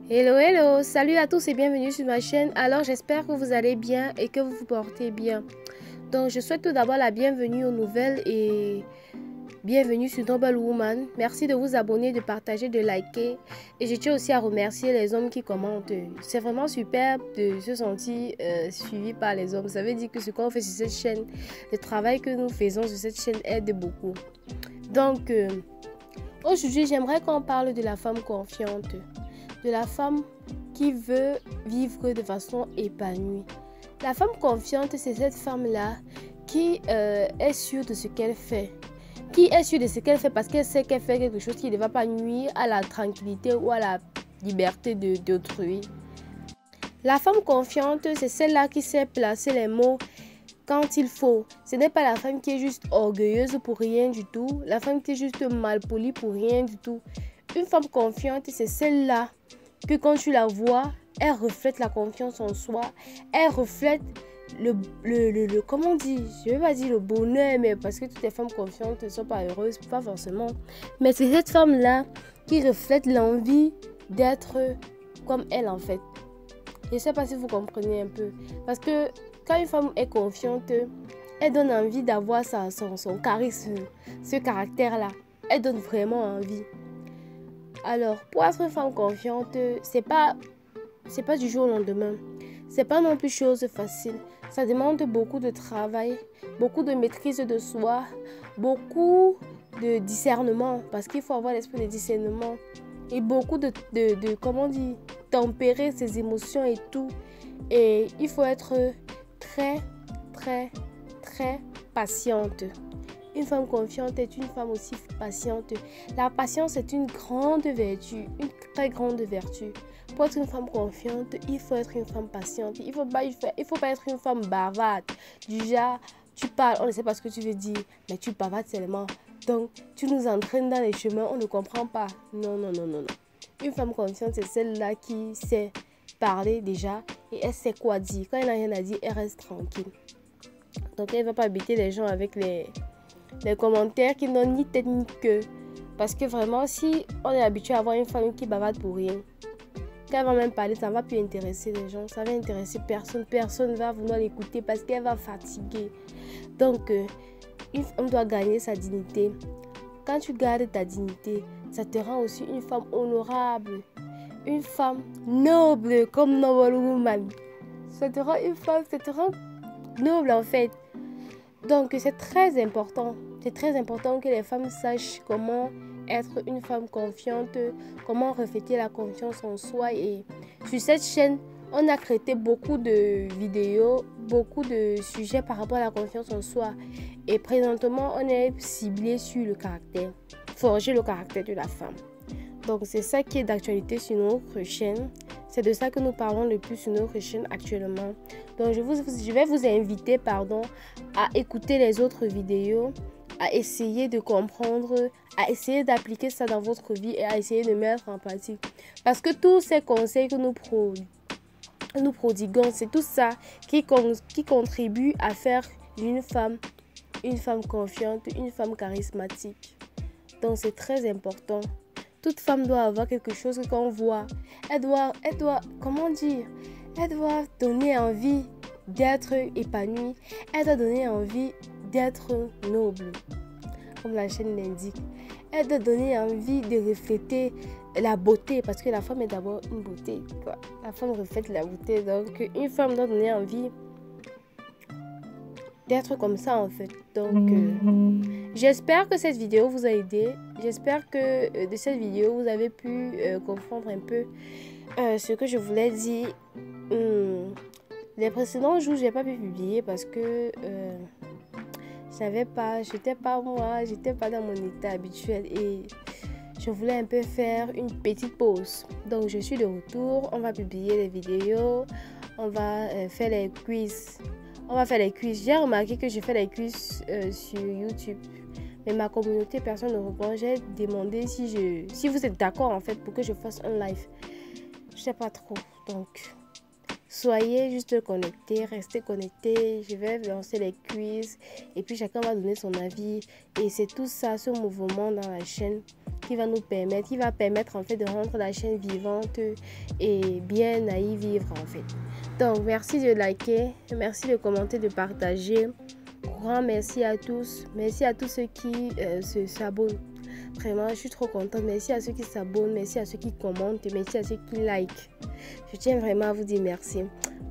Hello, hello, salut à tous et bienvenue sur ma chaîne. Alors j'espère que vous allez bien et que vous vous portez bien. Donc je souhaite tout d'abord la bienvenue aux nouvelles et bienvenue sur Noble Woman. Merci de vous abonner, de partager, de liker. Et je tiens aussi à remercier les hommes qui commentent. C'est vraiment super de se sentir suivi par les hommes. Ça veut dire que ce qu'on fait sur cette chaîne, le travail que nous faisons sur cette chaîne aide beaucoup. Donc aujourd'hui j'aimerais qu'on parle de la femme confiante. De la femme qui veut vivre de façon épanouie. La femme confiante, c'est cette femme-là qui est sûre de ce qu'elle fait. Qui est sûre de ce qu'elle fait parce qu'elle sait qu'elle fait quelque chose qui ne va pas nuire à la tranquillité ou à la liberté d'autrui. La femme confiante, c'est celle-là qui sait placer les mots quand il faut. Ce n'est pas la femme qui est juste orgueilleuse pour rien du tout. La femme qui est juste malpolie pour rien du tout. Une femme confiante, c'est celle-là que quand tu la vois, elle reflète la confiance en soi. Elle reflète comment on dit, je ne vais pas dire le bonheur, mais parce que toutes les femmes confiantes ne sont pas heureuses, pas forcément. Mais c'est cette femme-là qui reflète l'envie d'être comme elle en fait. Je ne sais pas si vous comprenez un peu. Parce que quand une femme est confiante, elle donne envie d'avoir son charisme, ce caractère-là. Elle donne vraiment envie. Alors, pour être une femme confiante, c'est pas du jour au lendemain. C'est pas non plus chose facile. Ça demande beaucoup de travail, beaucoup de maîtrise de soi, beaucoup de discernement, parce qu'il faut avoir l'esprit de discernement et beaucoup de comment on dit, tempérer ses émotions et tout. Et il faut être très, très, très patiente. Une femme confiante est une femme aussi patiente. La patience est une grande vertu, une très grande vertu. Pour être une femme confiante, il faut être une femme patiente. Il faut pas être une femme bavarde. Du genre, tu parles, on ne sait pas ce que tu veux dire, mais tu bavardes seulement. Donc, tu nous entraînes dans les chemins, on ne comprend pas. Non, non, non, non, non. Une femme confiante, c'est celle-là qui sait parler déjà et elle sait quoi dire. Quand elle n'a rien à dire, elle reste tranquille. Donc, elle ne va pas habiter les gens avec les commentaires qui n'ont ni tête ni queue. Parce que vraiment, si on est habitué à avoir une femme qui bavarde pour rien, quand elle va même parler, ça ne va plus intéresser les gens. Ça va intéresser personne. Personne ne va vouloir l'écouter parce qu'elle va fatiguer. Donc, on doit gagner sa dignité. Quand tu gardes ta dignité, ça te rend aussi une femme honorable. Une femme noble comme Noble Woman. Ça te rend une femme, ça te rend noble en fait. Donc, c'est très important. C'est très important que les femmes sachent comment être une femme confiante, comment refléter la confiance en soi. Et sur cette chaîne, on a traité beaucoup de vidéos, beaucoup de sujets par rapport à la confiance en soi. Et présentement, on est ciblé sur le caractère, forger le caractère de la femme. Donc, c'est ça qui est d'actualité sur notre chaîne. C'est de ça que nous parlons le plus sur notre chaîne actuellement. Donc, je vais vous inviter, à écouter les autres vidéos, à essayer de comprendre, à essayer d'appliquer ça dans votre vie et à essayer de mettre en pratique. Parce que tous ces conseils que nous prodiguons, c'est tout ça qui contribue à faire d'une femme une femme confiante, une femme charismatique. Donc, c'est très important. Toute femme doit avoir quelque chose que qu'on voit. Elle doit, comment dire, elle doit donner envie d'être épanouie. Elle doit donner envie d'être noble, comme la chaîne l'indique. Elle doit donner envie de refléter la beauté, parce que la femme est d'abord une beauté, quoi. La femme reflète la beauté, donc une femme doit donner envie d'être comme ça en fait. Donc j'espère que cette vidéo vous a aidé. J'espère que de cette vidéo vous avez pu comprendre un peu ce que je voulais dire. Les précédents jours j'ai pas pu publier parce que j'étais pas dans mon état habituel et je voulais un peu faire une petite pause. Donc je suis de retour, on va publier les vidéos, on va faire les quiz. J'ai remarqué que je fais les quiz sur YouTube. Mais ma communauté, personne ne répond. J'ai demandé si vous êtes d'accord en fait pour que je fasse un live. Je sais pas trop. Donc, soyez juste connectés, restez connectés. Je vais lancer les quiz et puis chacun va donner son avis. Et c'est tout ça, ce mouvement dans la chaîne qui va permettre en fait de rendre la chaîne vivante et bien à y vivre en fait. Donc merci de liker, merci de commenter, de partager. Grand merci à tous ceux qui s'abonnent. Vraiment, je suis trop contente. Merci à ceux qui s'abonnent, merci à ceux qui commentent, merci à ceux qui likent. Je tiens vraiment à vous dire merci.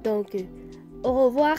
Donc, au revoir.